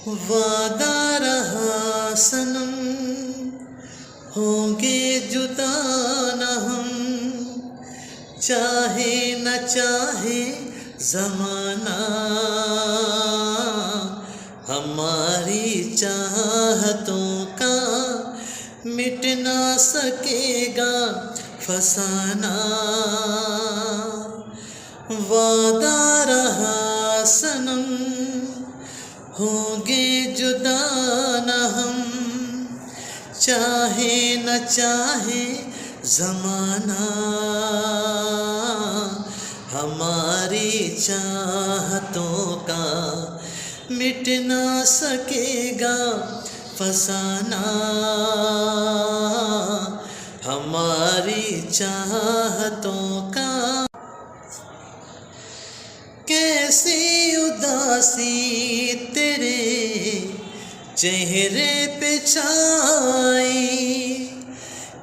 वादा रहा सनम, होंगे जुदा न हम, चाहे न चाहे ज़माना। हमारी चाहतों का मिट ना सकेगा फसाना। वादा रहा सनम, होंगे जुदा न हम, चाहे न चाहे ज़माना। हमारी चाहतों का मिट ना सकेगा फसाना। हमारी चाहतों का कैसी उदासी तेरे चेहरे पे छाई,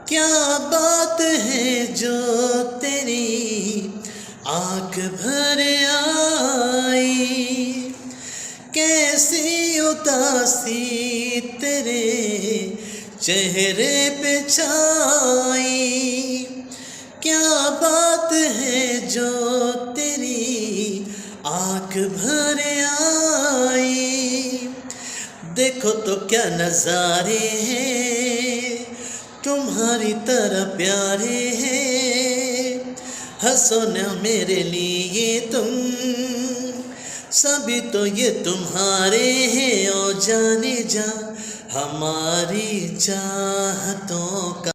क्या बात है जो तेरी आँख भर आई। कैसी उदासी तेरे चेहरे पे छाई, क्या बात है जो तेरी आँख भर आई। देखो तो क्या नज़ारे हैं, तुम्हारी तरह प्यारे हैं। हंसो न मेरे लिए तुम, सभी तो ये तुम्हारे हैं। ओ जाने जा हमारी चाहतों का